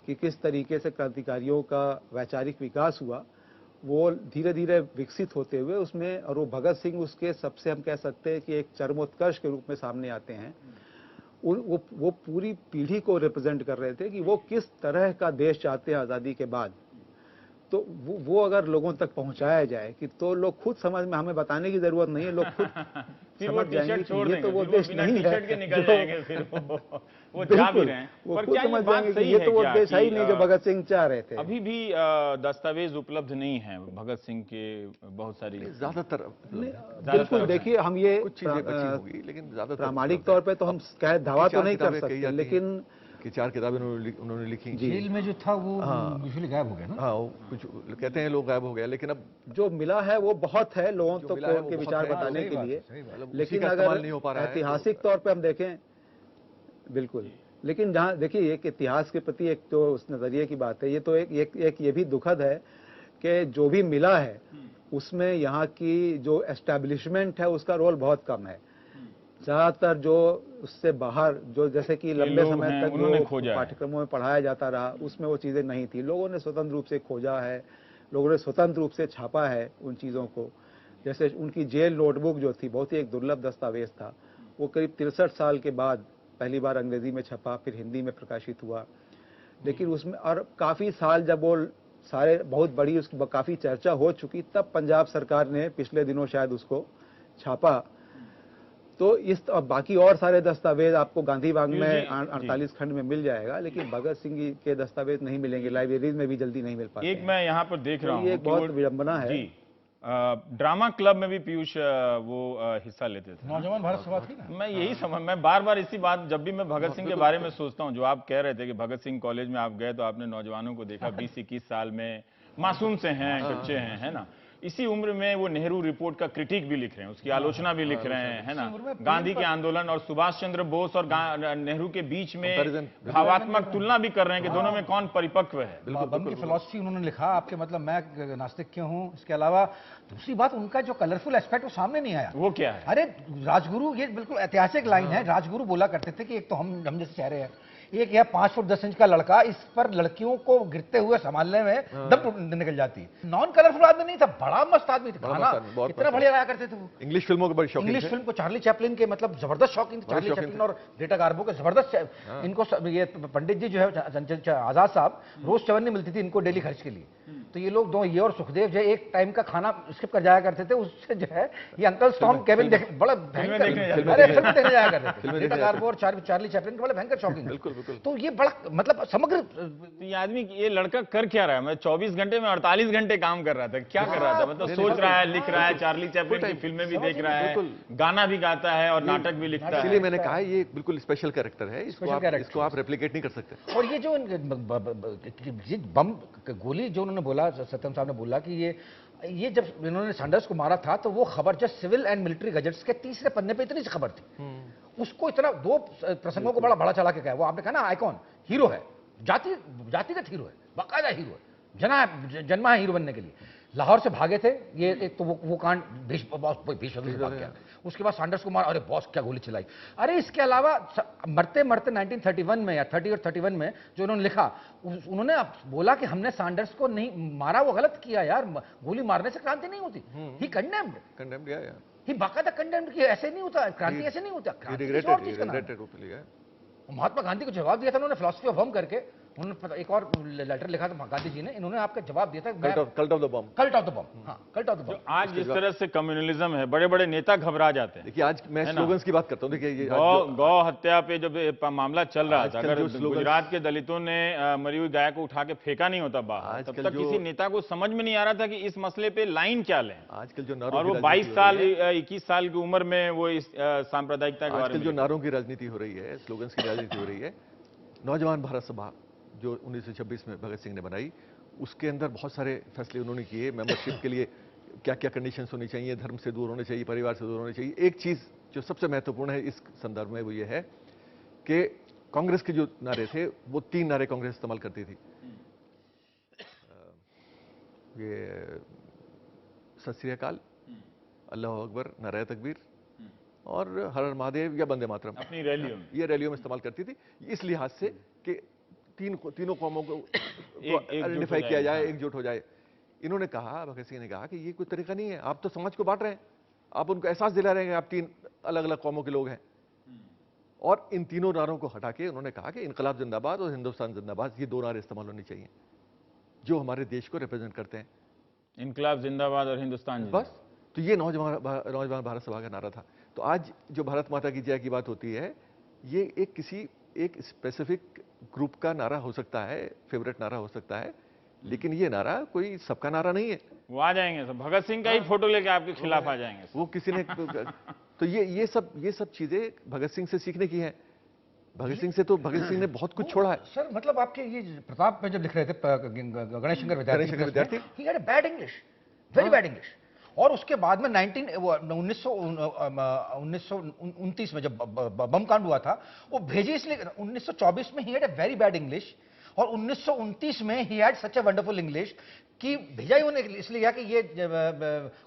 कि किस तरीके से क्रांतिकारियों का वैचारिक विकास हुआ, वो धीरे धीरे विकसित होते हुए उसमें, और वो भगत सिंह उसके सबसे हम कह सकते हैं कि एक चरमोत्कर्ष के रूप में सामने आते हैं। वो पूरी पीढ़ी को रिप्रेजेंट कर रहे थे कि वो किस तरह का देश चाहते हैं आज़ादी के बाद। तो वो अगर लोगों तक पहुंचाया जाए कि तो लोग खुद समझ में, हमें बताने की जरूरत नहीं है, लोग खुद समझ जाएंगे कि ये तो वो देश नहीं है, फिर वो जा भी रहे हैं। वो खुद समझ जाएंगे कि ये तो वो देश है ही नहीं जो भगत सिंह चाह रहे थे। अभी भी दस्तावेज उपलब्ध नहीं है भगत सिंह के, बहुत सारी ज्यादातर बिल्कुल। देखिए, हम ये कुछ चीजें बची होंगी, लेकिन ज्यादातर प्रामाणिक तौर पे तो हम दावा तो नहीं कर सकते, लेकिन कि 4 किताबें उन्होंने लिखी। जेल में जो था वो यूजुअली गायब हो गया ना। हाँ, कुछ कहते हैं लोग गायब हो गया, लेकिन अब जो मिला है वो बहुत है लोगों तो उनके विचार बताने के लिए। लेकिन अगर ऐतिहासिक तौर पे हम देखें, बिल्कुल, लेकिन जहाँ देखिए एक इतिहास के प्रति एक तो उस नजरिए की बात है। ये तो एक ये भी दुखद है कि जो भी मिला है उसमें यहाँ की जो एस्टैब्लिशमेंट है उसका रोल बहुत कम है। ज्यादातर जो उससे बाहर, जो जैसे कि लंबे समय तक जो पाठ्यक्रमों में पढ़ाया जाता रहा, उसमें वो चीजें नहीं थी। लोगों ने स्वतंत्र रूप से खोजा है, लोगों ने स्वतंत्र रूप से छापा है उन चीजों को। जैसे उनकी जेल नोटबुक जो थी, बहुत ही एक दुर्लभ दस्तावेज था। वो करीब 63 साल के बाद पहली बार अंग्रेजी में छपा, फिर हिंदी में प्रकाशित हुआ। लेकिन उसमें और काफी साल जब वो सारे बहुत बड़ी उसकी काफी चर्चा हो चुकी, तब पंजाब सरकार ने पिछले दिनों शायद उसको छापा। तो इस बाकी और सारे दस्तावेज आपको गांधी बाग में 48 खंड में मिल जाएगा, लेकिन भगत सिंह के दस्तावेज नहीं मिलेंगे, लाइब्रेरीज में भी जल्दी नहीं मिल पाते। एक मैं यहाँ पर देख रहा हूँ, ये बहुत विडंबना है। ड्रामा क्लब में भी पीयूष वो हिस्सा लेते थे। नौजवान भारत सभा थी ना। मैं यही समझ, मैं बार बार इसी बात, जब भी मैं भगत सिंह के बारे में सोचता हूँ, जो आप कह रहे थे कि भगत सिंह कॉलेज में आप गए तो आपने नौजवानों को देखा 20-21 साल में, मासूम से हैं, बच्चे हैं, है ना। इसी उम्र में वो नेहरू रिपोर्ट का क्रिटिक भी लिख रहे हैं, उसकी आलोचना भी लिख रहे हैं, है ना। गांधी के आंदोलन और सुभाष चंद्र बोस और नेहरू के बीच में भावात्मक तुलना भी कर रहे हैं कि दोनों में कौन परिपक्व है। बम की फिलॉसफी उन्होंने लिखा। आपके मतलब मैं नास्तिक क्यों हूँ। इसके अलावा दूसरी बात, उनका जो कलरफुल एस्पेक्ट वो सामने नहीं आया। वो क्या है? अरे राजगुरु, ये बिल्कुल ऐतिहासिक लाइन है। राजगुरु बोला करते थे कि एक तो हम जैसे चेहरे हैं, एक यह 5 फुट 10 इंच का लड़का, इस पर लड़कियों को गिरते हुए संभालने में दम निकल जाती है। नॉन कलरफुल आदमी नहीं था, बड़ा मस्त आदमी था, खाना इतना बढ़िया लाया करते थे वो। इंग्लिश फिल्मों के बड़े शौकीन थे। इंग्लिश फिल्म को चार्ली चैपलिन के मतलब जबरदस्त शौकीन थे, चार्ली चैपलिन और ग्रेटा गार्बो के जबरदस्त। इनको ये पंडित जी जो है आजाद साहब, रोज चवन्नी मिलती थी इनको डेली खर्च के लिए। तो ये लोग दो, ये और सुखदेव जो एक टाइम का खाना स्किप कर जाया करते थे, उससे जो है ये अंकल स्टॉम केविन बड़ा भयंकर फिल्म देखने जाया करते थे। ग्रेटा गार्बो और चार्ली चैपलिन के बड़े भयंकर शौकीन। बिल्कुल बिल्कुल। तो ये बड़ा मतलब समग्र, तो ये आदमी, ये लड़का कर क्या रहा है? मैं 24 घंटे में 48 घंटे काम कर रहा था, क्या कर रहा था? मतलब सोच रहा है, लिख रहा है, चार्ली चैपलिन की फिल्में भी देख रहा है, गाना भी गाता है और नाटक भी लिखता है। इसलिए मैंने कहा ये बिल्कुल स्पेशल कैरेक्टर है, इसको आप रेप्लिकेट नहीं कर सकते। और ये जो बम गोली जो उन्होंने बोला, सत्यम साहब ने बोला कि ये जब इन्होंने सैंडर्स को मारा था तो वो खबर जो सिविल एंड मिलिट्री गजेट्स के तीसरे पन्ने पे इतनी सी खबर थी, उसको इतना 2 प्रसंगों को बड़ा चला के कहा। वो आपने कहा ना आइकॉन, हीरो है, जातिगत हीरो है, बाकायदा हीरो है, जन्मा है हीरो बनने के लिए। लाहौर से भागे थे ये, एक तो वो कांड भाग गया। उसके बाद सैंडर्स को मारा, अरे बॉस क्या गोली चलाई। अरे इसके अलावा मरते 1931 में या 30 और 31 में जो उन्होंने लिखा, उन्होंने बोला कि हमने सैंडर्स को नहीं मारा, वो गलत किया यार, गोली मारने से क्रांति नहीं होती। ही कंडेम्ड ही बाकायदा कंडेम्ड किया, ऐसे नहीं होता क्रांति, ऐसे नहीं होता क्रांति। महात्मा गांधी को जवाब दिया था उन्होंने, फिलॉसफी ऑफ बम करके। उन्होंने एक और लेटर लिखा था गांधी जी ने, इन्होंने आपका जवाब दिया था, cult of the bomb. Cult of the bomb, हाँ, कल्ट ऑफ द बम। आज जिस तरह से कम्युनलिज्म है, बड़े बड़े नेता घबरा जाते हैं। देखिए आज मैं स्लोगन्स की बात करता हूँ। देखिए गौ हत्या पे जब मामला चल रहा था, अगर गुजरात के दलितों ने मरी हुई गाय को उठा के फेंका नहीं होता बाहर, तब तक किसी नेता को समझ में नहीं आ रहा था कि इस मसले पे लाइन क्या लें। आजकल जो और वो 22 साल 21 साल की उम्र में वो इस सांप्रदायिकता के बारे में, जो नारों की राजनीति हो रही है, स्लोगन्स की राजनीति हो रही है, नौजवान भारत सभा जो 1926 में भगत सिंह ने बनाई, उसके अंदर बहुत सारे फैसले उन्होंने किए। मेंबरशिप के लिए क्या क्या कंडीशंस होनी चाहिए, धर्म से दूर होने चाहिए, परिवार से दूर होने चाहिए। एक चीज़ जो सबसे महत्वपूर्ण है इस संदर्भ में वो ये है कि कांग्रेस के जो नारे थे वो 3 नारे कांग्रेस इस्तेमाल करती थी। ये सत श्री अकाल, अल्लाह अकबर, नाराए तकबीर और हर हर महादेव या वंदे मातरम अपनी रैलियों में, ये रैलियों में इस्तेमाल करती थी, इस लिहाज से कि तीनों कौमों को आइडेंटिफाई किया जाए, एकजुट हो जाए। इन्होंने कहा, भगत सिंह ने कहा कि ये कोई तरीका नहीं है, आप तो समाज को बांट रहे हैं, आप उनको एहसास दिला रहे हैं आप 3 अलग अलग कौमों के लोग हैं। और इन तीनों नारों को हटा के उन्होंने कहा कि इनकलाब जिंदाबाद और हिंदुस्तान जिंदाबाद, ये 2 नारे इस्तेमाल होने चाहिए जो हमारे देश को रिप्रेजेंट करते हैं। इनकलाब जिंदाबाद और हिंदुस्तान जिंदाबाद। बस, तो ये नौजवान भारत सभा का नारा था। तो आज जो भारत माता की जय की बात होती है, ये एक स्पेसिफिक ग्रुप का नारा हो सकता है, फेवरेट नारा हो सकता है, लेकिन ये नारा कोई सबका नारा नहीं है। वो आ जाएंगे सब, भगत सिंह का ही फोटो लेके आपके खिलाफ आ जाएंगे वो किसी ने तो ये सब चीजें भगत सिंह से सीखने की हैं। भगत सिंह से तो भगत सिंह ने बहुत कुछ छोड़ा है। सर मतलब आपके ये प्रताप में जब लिख रहे थे गणेश शंकर विद्यार्थी, he had bad English, very bad English. और उसके बाद में 1929 में जब बम कांड हुआ था, वो भेजे इसलिए 1924 में he had a very bad English, और 1929 में he had such a wonderful English कि भेजा ही उन्हें इसलिए गया कि ये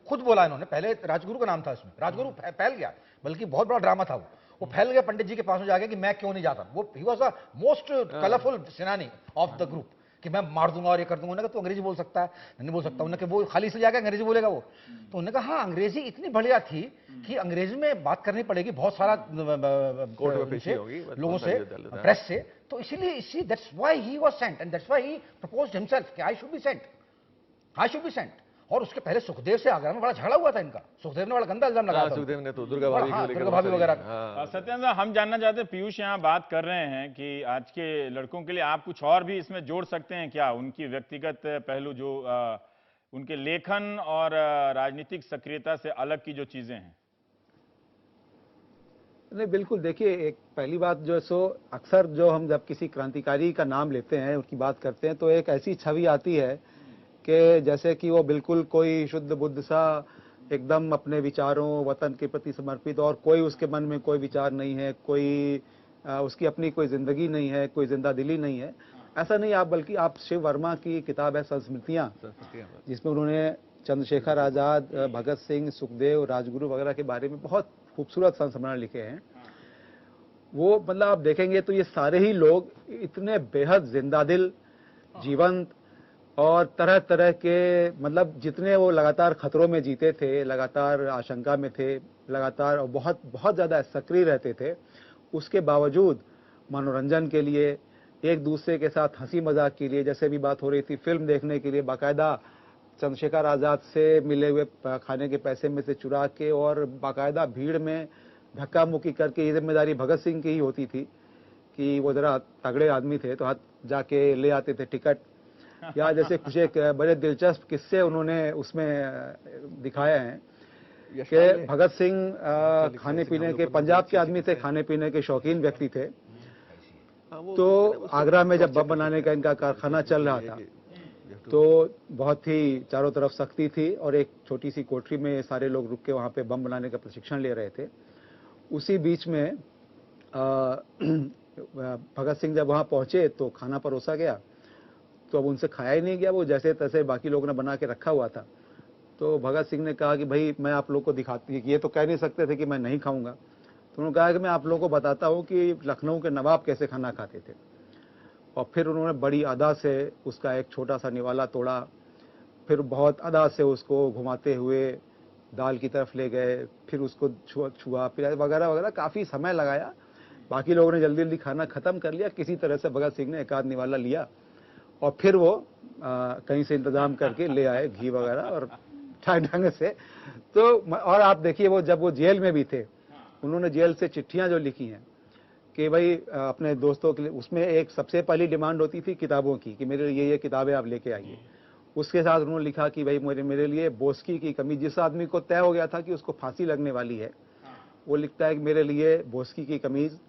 खुद बोला इन्होंने, पहले राजगुरु का नाम था इसमें, राजगुरु फैल गया, बल्कि बहुत बड़ा ड्रामा था वो फैल गया पंडित जी के पास में जाके कि मैं क्यों नहीं जाता। वो he was the most colourful सेनानी ऑफ द ग्रुप कि मैं मार दूंगा और ये कर दूंगा। उन्होंने कहा तू अंग्रेजी बोल सकता है, नहीं बोल सकता। उन्होंने कहा वो खाली इसलिए जाकर अंग्रेजी बोलेगा वो, तो उन्होंने कहा हाँ अंग्रेजी इतनी बढ़िया थी कि अंग्रेजी में बात करनी पड़ेगी बहुत सारा लोगों से, प्रेस से, तो इसीलिए that's why he was sent and that's why he proposed himself कि आई शुड बी सेंट। और उसके पहले सुखदेव से आगरा में बड़ा झगड़ा हुआ था इनका, सुखदेव ने बड़ा गंदा इल्जाम लगाया था। सुखदेव ने तो दुर्गा भाभी वगैरह। सत्येंद्र साहब, हम जानना चाहते हैं, पीयूष यहाँ बात कर रहे हैं कि आज के लड़कों के लिए आप कुछ और भी इसमें जोड़ सकते हैं क्या, उनकी व्यक्तिगत पहलू जो उनके लेखन और राजनीतिक सक्रियता से अलग की जो चीजें हैं? नहीं बिल्कुल, देखिए एक पहली बात जो है सो अक्सर जो हम जब किसी क्रांतिकारी का नाम लेते हैं, उनकी बात करते हैं, तो एक ऐसी छवि आती है कि जैसे कि वो बिल्कुल कोई शुद्ध बुद्ध सा एकदम अपने विचारों, वतन के प्रति समर्पित, और कोई उसके मन में कोई विचार नहीं है, कोई उसकी अपनी कोई जिंदगी नहीं है, कोई जिंदा दिली नहीं है, ऐसा नहीं। आप बल्कि आप शिव वर्मा की किताब है संस्मृतियां, जिसमें उन्होंने चंद्रशेखर आजाद, भगत सिंह, सुखदेव, राजगुरु वगैरह के बारे में बहुत खूबसूरत संस्मरण लिखे हैं। वो मतलब आप देखेंगे तो ये सारे ही लोग इतने बेहद जिंदा दिल, जीवंत और तरह तरह के, मतलब जितने वो लगातार खतरों में जीते थे, लगातार आशंका में थे, लगातार और बहुत बहुत ज़्यादा सक्रिय रहते थे, उसके बावजूद मनोरंजन के लिए, एक दूसरे के साथ हंसी मजाक के लिए, जैसे भी बात हो रही थी, फिल्म देखने के लिए बाकायदा चंद्रशेखर आज़ाद से मिले हुए खाने के पैसे में से चुरा के और बाकायदा भीड़ में धक्का मुक्की करके, ये जिम्मेदारी भगत सिंह की ही होती थी कि वो ज़रा तगड़े आदमी थे तो हाथ जाके ले आते थे टिकट। या जैसे कुछ एक बड़े दिलचस्प किस्से उन्होंने उसमें दिखाए हैं कि भगत सिंह खाने पीने के, पंजाब के आदमी थे, खाने पीने के शौकीन व्यक्ति थे। तो आगरा में जब बम बनाने का इनका कारखाना चल रहा था तो बहुत ही चारों तरफ सख्ती थी और एक छोटी सी कोठरी में सारे लोग रुक के वहाँ पे बम बनाने का प्रशिक्षण ले रहे थे। उसी बीच में भगत सिंह जब वहाँ पहुँचे तो खाना परोसा गया, तो अब उनसे खाया ही नहीं गया, वो जैसे तैसे बाकी लोगों ने बना के रखा हुआ था। तो भगत सिंह ने कहा कि भाई मैं आप लोग को दिखाती, ये तो कह नहीं सकते थे कि मैं नहीं खाऊंगा, तो उन्होंने कहा कि मैं आप लोगों को बताता हूँ कि लखनऊ के नवाब कैसे खाना खाते थे। और फिर उन्होंने बड़ी अदा से उसका एक छोटा सा निवाला तोड़ा, फिर बहुत अदा से उसको घुमाते हुए दाल की तरफ ले गए, फिर उसको छुआ फिर वगैरह वगैरह, काफ़ी समय लगाया। बाकी लोगों ने जल्दी जल्दी खाना ख़त्म कर लिया, किसी तरह से भगत सिंह ने एक आध निवाला लिया और फिर वो कहीं से इंतज़ाम करके ले आए घी वगैरह और ढंग से। तो और आप देखिए वो जब वो जेल में भी थे, उन्होंने जेल से चिट्ठियाँ जो लिखी हैं कि भाई अपने दोस्तों के लिए, उसमें एक सबसे पहली डिमांड होती थी किताबों की कि मेरे लिए ये किताबें आप लेके आइए। उसके साथ उन्होंने लिखा कि भाई मेरे लिए बोस्की की कमीज, जिस आदमी को तय हो गया था कि उसको फांसी लगने वाली है, वो लिखता है कि मेरे लिए बोस्की की कमीज,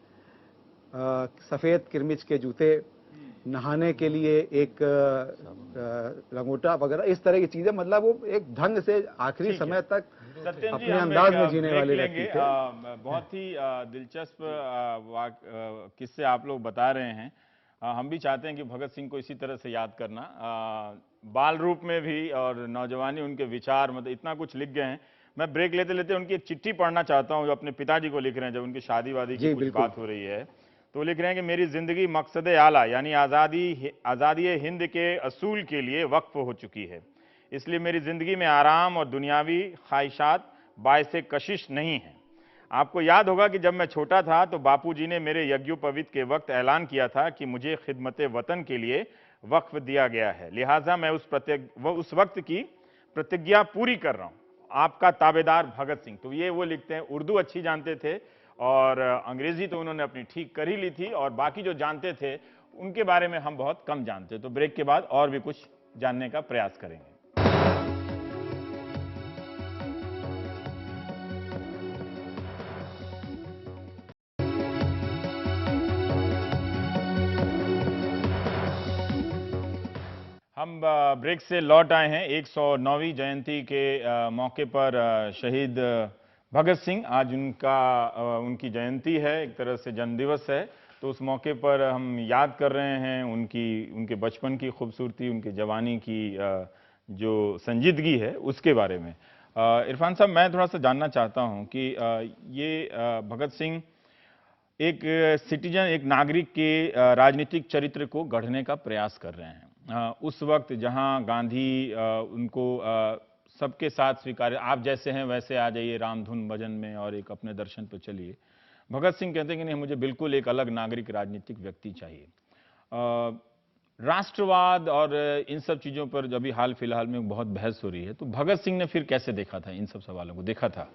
सफ़ेद किरमिच के जूते, नहाने के लिए एक लंगोटा वगैरह, इस तरह की चीज़ें। मतलब वो एक ढंग से आखिरी समय तक अपने अंदाज में जीने वाले व्यक्ति थे। बहुत ही दिलचस्प किस्से आप लोग बता रहे हैं। हम भी चाहते हैं कि भगत सिंह को इसी तरह से याद करना, बाल रूप में भी और नौजवानी, उनके विचार, मतलब इतना कुछ लिख गए हैं। मैं ब्रेक लेते लेते उनकी एक चिट्ठी पढ़ना चाहता हूँ जो अपने पिताजी को लिख रहे हैं, जब उनकी शादी वादी की कुछ बात हो रही है। तो लिख रहे हैं कि मेरी जिंदगी मकसद आला यानी आज़ादी हिंद के असूल के लिए वक्फ हो चुकी है, इसलिए मेरी जिंदगी में आराम और दुनियावी ख्वाहिशात बायसे कशिश नहीं है। आपको याद होगा कि जब मैं छोटा था तो बापूजी ने मेरे यज्ञोपवीत के वक्त ऐलान किया था कि मुझे खिदमत वतन के लिए वक्फ दिया गया है, लिहाजा मैं उस वक्त की प्रतिज्ञा पूरी कर रहा हूँ। आपका ताबेदार भगत सिंह। तो ये वो लिखते हैं, उर्दू अच्छी जानते थे और अंग्रेजी तो उन्होंने अपनी ठीक कर ही ली थी, और बाकी जो जानते थे उनके बारे में हम बहुत कम जानते। तो ब्रेक के बाद और भी कुछ जानने का प्रयास करेंगे। हम ब्रेक से लौट आए हैं। 109वीं जयंती के मौके पर शहीद भगत सिंह, आज उनकी जयंती है, एक तरह से जन्मदिवस है। तो उस मौके पर हम याद कर रहे हैं उनके बचपन की खूबसूरती, उनकी जवानी की जो संजीदगी है उसके बारे में। इरफान साहब, मैं थोड़ा सा जानना चाहता हूं कि ये भगत सिंह एक सिटीजन, एक नागरिक के राजनीतिक चरित्र को गढ़ने का प्रयास कर रहे हैं। उस वक्त जहां गांधी उनको सबके साथ स्वीकार, आप जैसे हैं वैसे आ जाइए रामधुन भजन में और एक अपने दर्शन पर चलिए, भगत सिंह कहते हैं कि नहीं, मुझे बिल्कुल एक अलग नागरिक राजनीतिक व्यक्ति चाहिए। राष्ट्रवाद और इन सब चीज़ों पर अभी हाल फिलहाल में बहुत बहस हो रही है, तो भगत सिंह ने फिर कैसे देखा था इन सब सवालों को? देखा था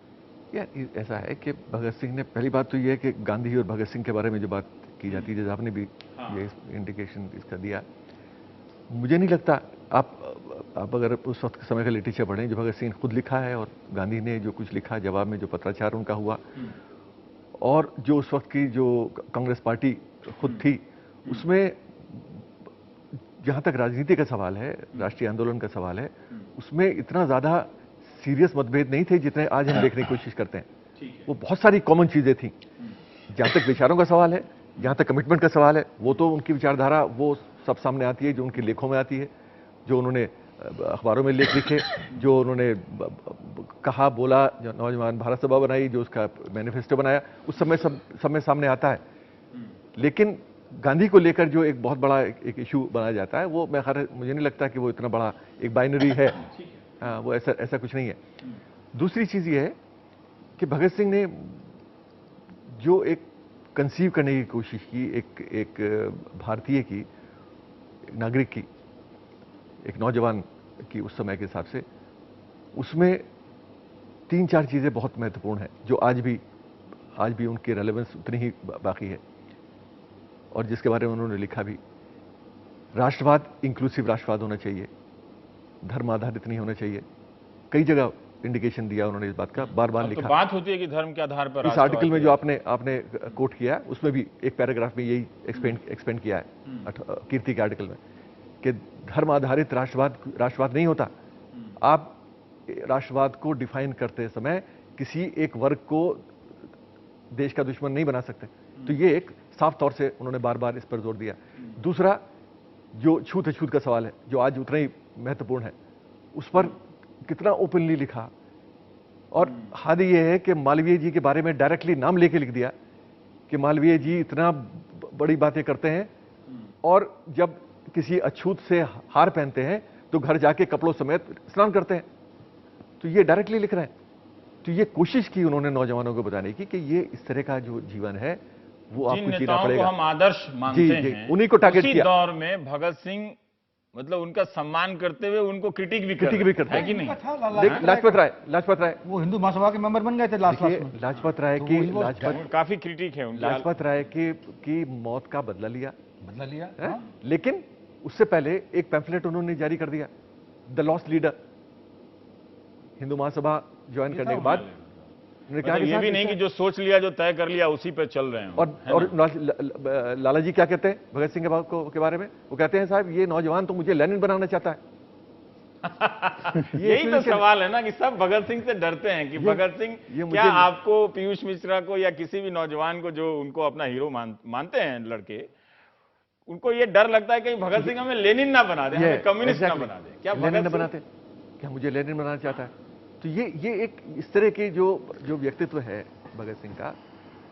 यार, ऐसा है कि भगत सिंह ने, पहली बात तो ये है कि गांधी और भगत सिंह के बारे में जो बात की जाती है, जैसे आपने भी ये इंडिकेशन इसका दिया, मुझे नहीं लगता, आप अगर उस वक्त के समय का लिटरेचर पढ़ें जो भगत सिंह ने खुद लिखा है और गांधी ने जो कुछ लिखा जवाब में, जो पत्राचार उनका हुआ, और जो उस वक्त की जो कांग्रेस पार्टी खुद थी, उसमें जहाँ तक राजनीति का सवाल है, राष्ट्रीय आंदोलन का सवाल है, उसमें इतना ज़्यादा सीरियस मतभेद नहीं थे जितने आज हम देखने की कोशिश करते हैं। वो बहुत सारी कॉमन चीज़ें थी। जहाँ तक विचारों का सवाल है, जहाँ तक कमिटमेंट का सवाल है, वो तो उनकी विचारधारा वो सब सामने आती है, जो उनके लेखों में आती है, जो उन्होंने अखबारों में लेख लिखे, जो उन्होंने कहा बोला, जो नौजवान भारत सभा बनाई, जो उसका मैनिफेस्टो बनाया, उस समय सब में सामने आता है। लेकिन गांधी को लेकर जो एक बहुत बड़ा एक इशू बनाया जाता है, वो मैं मुझे नहीं लगता कि वो इतना बड़ा एक बाइनरी है। हाँ, वो ऐसा कुछ नहीं है। दूसरी चीज ये है कि भगत सिंह ने जो एक कंसीव करने की कोशिश की, एक भारतीय की, एक नागरिक की, एक नौजवान की उस समय के हिसाब से, उसमें 3-4 चीजें बहुत महत्वपूर्ण हैं जो आज भी उनकी रेलेवेंस उतनी ही बाकी है, और जिसके बारे में उन्होंने लिखा भी। राष्ट्रवाद इंक्लूसिव राष्ट्रवाद होना चाहिए, धर्म आधारित नहीं होना चाहिए। कई जगह इंडिकेशन दिया उन्होंने इस बात का, बार बार लिखा। तो बात होती है कि धर्म के आधार पर इस आर्टिकल में जो आपने कोट किया है, उसमें भी एक पैराग्राफ में यही एक्सपेंड किया है, कीर्ति के आर्टिकल में, कि धर्म आधारित राष्ट्रवाद नहीं होता। आप राष्ट्रवाद को डिफाइन करते समय किसी एक वर्ग को देश का दुश्मन नहीं बना सकते। तो ये एक साफ तौर से उन्होंने बार बार इस पर जोर दिया। दूसरा, जो छूत अछूत का सवाल है, जो आज उतना ही महत्वपूर्ण है, उस पर कितना ओपनली लिखा। और हद ये है कि मालवीय जी के बारे में डायरेक्टली नाम लेके लिख दिया कि मालवीय जी इतना बड़ी बातें करते हैं, और जब किसी अछूत से हार पहनते हैं तो घर जाके कपड़ों समेत स्नान करते हैं। तो ये डायरेक्टली लिख रहे हैं। तो ये कोशिश की उन्होंने नौजवानों को बताने की कि ये इस तरह का जो जीवन है वो आपको जीना पड़ेगा। हम आदर्श मानते हैं, उन्हीं को टारगेट किया। दौर में भगत सिंह मतलब उनका सम्मान करते हुए उनको क्रिटिक भी करते हैं कि नहीं? लाजपत राय वो हिंदू महासभा के मेंबर बन गए थे लास्ट में। लाजपत राय काफी क्रिटिक है उनकी। लाजपत राय की मौत का बदला लिया। हाँ? लेकिन उससे पहले एक पैम्फलेट उन्होंने जारी कर दिया, the lost leader. Hindu Mahasabha join करने के बाद मतलब ये भी नहीं कि जो सोच लिया, जो तय कर लिया, उसी पे चल रहे हैं। और लाला जी क्या कहते हैं भगत सिंह के बारे में? वो कहते हैं, साहब ये नौजवान तो मुझे लेनिन बनाना चाहता है। यही तो सवाल है ना कि सब भगत सिंह से डरते हैं कि भगत सिंह क्या आपको, पीयूष मिश्रा को या किसी भी नौजवान को जो उनको अपना हीरो मानते हैं लड़के, उनको ये डर लगता है कि भगत सिंह हमें लेनिन ना बना दे, हमें कम्युनिस्ट ना बना दे। क्या लेनिन ना बनाते? क्या मुझे लेनिन बनाना चाहता है? तो ये एक इस तरह के जो व्यक्तित्व है भगत सिंह का,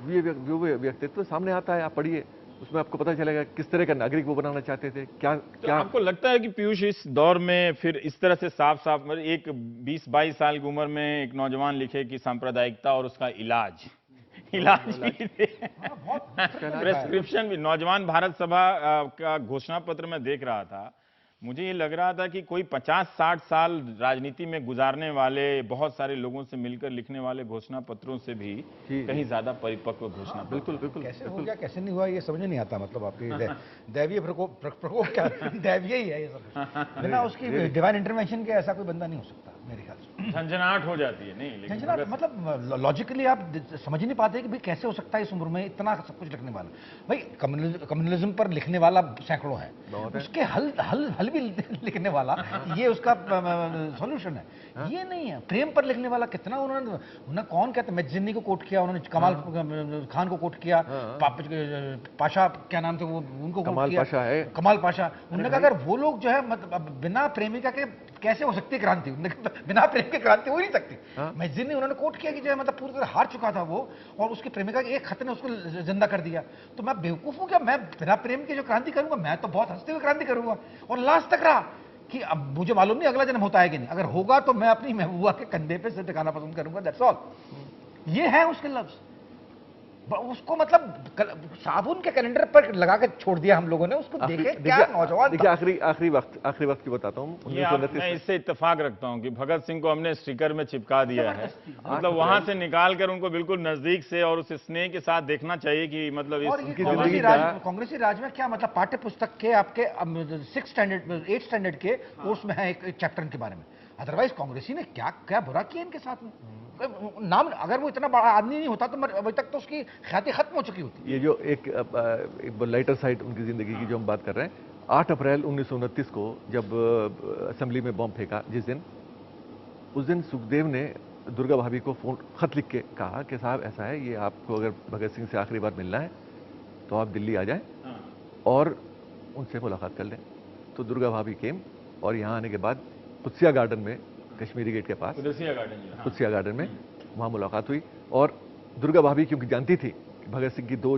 वो व्यक्तित्व सामने आता है। आप पढ़िए, उसमें आपको पता चलेगा किस तरह का नागरिक वो बनाना चाहते थे। क्या आपको लगता है कि पीयूष इस दौर में फिर इस तरह से साफ एक 20-22 साल की उम्र में एक नौजवान लिखे कि सांप्रदायिकता और उसका इलाज भी प्रेस्क्रिप्शन भी। नौजवान भारत सभा का घोषणा पत्र में देख रहा था, मुझे ये लग रहा था कि कोई 50-60 साल राजनीति में गुजारने वाले बहुत सारे लोगों से मिलकर लिखने वाले घोषणा पत्रों से भी कहीं ज्यादा परिपक्व घोषणा। बिल्कुल कैसे हो गया, कैसे नहीं हुआ, ये समझ नहीं आता। मतलब आपकी दैवीय प्रकोप क्या दैवीय ही है ये सब। बिना उसकी डिवाइन इंटरवेंशन के ऐसा कोई बंदा नहीं हो सकता मेरे ख्याल से। झंझनाहट हो जाती है। नहीं, झंझनाहट मतलब लॉजिकली आप समझ नहीं पाते कि भाई कैसे हो सकता है इस उम्र में इतना सब कुछ लिखने वाला। भाई कम्युनलिज्म पर लिखने वाला सैकड़ों है, उसके हल भी लिखने वाला, ये उसका सॉल्यूशन है। ये नहीं है। प्रेम पर लिखने वाला कितना उन्होंने कौन कहते, मैगजीनी को कोट किया उन्होंने, कमाल खान को कोट किया, पाशा क्या नाम थे वो, उनको कोट किया, कमाल पाशा। उन्होंने कहा अगर वो लोग जो है मतलब बिना प्रेमिका के कैसे हो सकती है क्रांति, बिना प्रेम के क्रांति हो नहीं सकती। मैगजीन ने उन्होंने कोट किया कि जो है मतलब पूरी तरह हार चुका था वो, और उसकी प्रेमिका के एक खत ने उसको जिंदा कर दिया। तो मैं बेवकूफ हूं क्या, मैं बिना प्रेम के जो क्रांति करूंगा? मैं तो बहुत हंसते हुए क्रांति करूंगा। और लास्ट तक रहा कि अब मुझे मालूम नहीं अगला जन्म होता है कि नहीं, अगर होगा तो मैं अपनी महबूबा के कंधे पे सिर टिकाना पसंद करूंगा। That's all. ये है उसके लफ्ज। उसको मतलब साबुन के कैलेंडर पर लगा के छोड़ दिया हम लोगों ने उसको। देखे क्या नौजवान। देखिए आखिरी वक्त की बताता हूँ। मैं इससे इत्तेफाक रखता हूँ कि भगत सिंह को हमने स्टिकर में चिपका दिया है, मतलब वहां से निकाल कर उनको बिल्कुल नजदीक से और उस स्नेह के साथ देखना चाहिए कि मतलब कांग्रेसी राज में क्या मतलब पाठ्य पुस्तक के आपके 6th स्टैंडर्ड 8th स्टैंडर्ड के कोर्स में है एक चैप्टर के बारे में। अदरवाइज कांग्रेसी ने क्या क्या बुरा किया इनके साथ में। नाम अगर वो इतना बड़ा आदमी नहीं होता तो अभी तक तो उसकी ख्याति खत्म हो चुकी होती। ये जो एक लाइटर साइड उनकी जिंदगी की जो हम बात कर रहे हैं, 8 अप्रैल 1929 को जब असेंबली में बॉम्ब फेंका उस दिन सुखदेव ने दुर्गा भाभी को खत लिख के कहा कि साहब ऐसा है, ये आपको अगर भगत सिंह से आखिरी बार मिलना है तो आप दिल्ली आ जाएं और उनसे मुलाकात कर लें। तो दुर्गा भाभी केम, और यहाँ आने के बाद कुत्सिया गार्डन में, कश्मीरी गेट के पास कुत्सिया गार्डन में वहाँ मुलाकात हुई। और दुर्गा भाभी क्योंकि जानती थी कि भगत सिंह की 2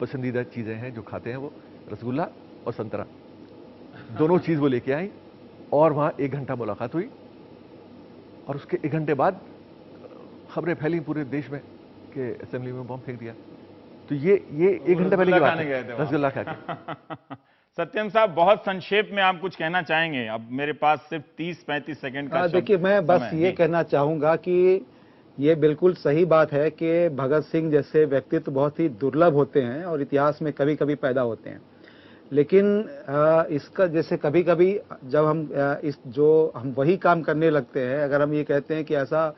पसंदीदा चीज़ें हैं जो खाते हैं वो रसगुल्ला और संतरा, दोनों चीज़ वो लेके आई और वहाँ 1 घंटा मुलाकात हुई और उसके 1 घंटे बाद खबरें फैली पूरे देश में कि असेंबली में बम फेंक दिया। तो ये 1 घंटे पहले की बात है, रसगुल्ला खा के। सत्यम साहब, बहुत संक्षेप में आप कुछ कहना चाहेंगे? अब मेरे पास सिर्फ 30-35 सेकंड का देखिए, मैं बस समय ये है। कहना चाहूंगा कि ये बिल्कुल सही बात है कि भगत सिंह जैसे व्यक्तित्व बहुत ही दुर्लभ होते हैं और इतिहास में कभी कभी पैदा होते हैं। लेकिन इसका जैसे कभी कभी जब हम हम वही काम करने लगते हैं, अगर हम ये कहते हैं कि ऐसा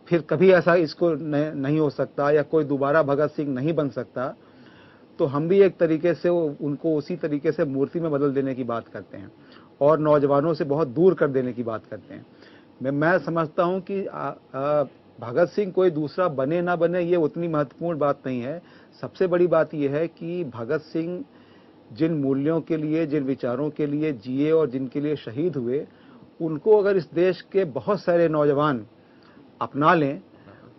फिर कभी ऐसा इसको नहीं हो सकता या कोई दोबारा भगत सिंह नहीं बन सकता, तो हम भी एक तरीके से उनको उसी तरीके से मूर्ति में बदल देने की बात करते हैं और नौजवानों से बहुत दूर कर देने की बात करते हैं। मैं समझता हूं कि भगत सिंह कोई दूसरा बने ना बने ये उतनी महत्वपूर्ण बात नहीं है। सबसे बड़ी बात यह है कि भगत सिंह जिन मूल्यों के लिए, जिन विचारों के लिए जिए और जिनके लिए शहीद हुए, उनको अगर इस देश के बहुत सारे नौजवान अपना लें,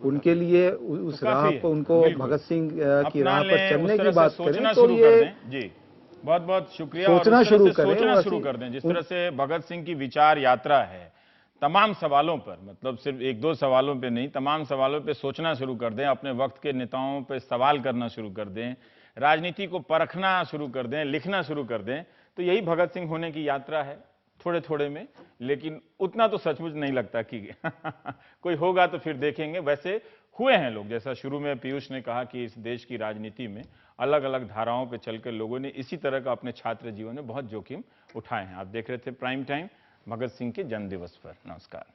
उनके लिए उस राह पर उनको भगत सिंह की राह पर चलने की बात करें तो ये जी बहुत बहुत शुक्रिया। सोचना शुरू करें, सोचना शुरू कर दें। जिस तरह से भगत सिंह की विचार यात्रा है, तमाम सवालों पर, मतलब सिर्फ 1-2 सवालों पे नहीं, तमाम सवालों पे सोचना शुरू कर दें, अपने वक्त के नेताओं पे सवाल करना शुरू कर दें, राजनीति को परखना शुरू कर दें, लिखना शुरू कर दें, तो यही भगत सिंह होने की यात्रा है, थोड़े थोड़े में। लेकिन उतना तो सचमुच नहीं लगता कि कोई होगा तो फिर देखेंगे। वैसे हुए हैं लोग, जैसा शुरू में पीयूष ने कहा कि इस देश की राजनीति में अलग अलग धाराओं पे चलकर लोगों ने इसी तरह का अपने छात्र जीवन में बहुत जोखिम उठाए हैं। आप देख रहे थे प्राइम टाइम भगत सिंह के जन्मदिवस पर। नमस्कार।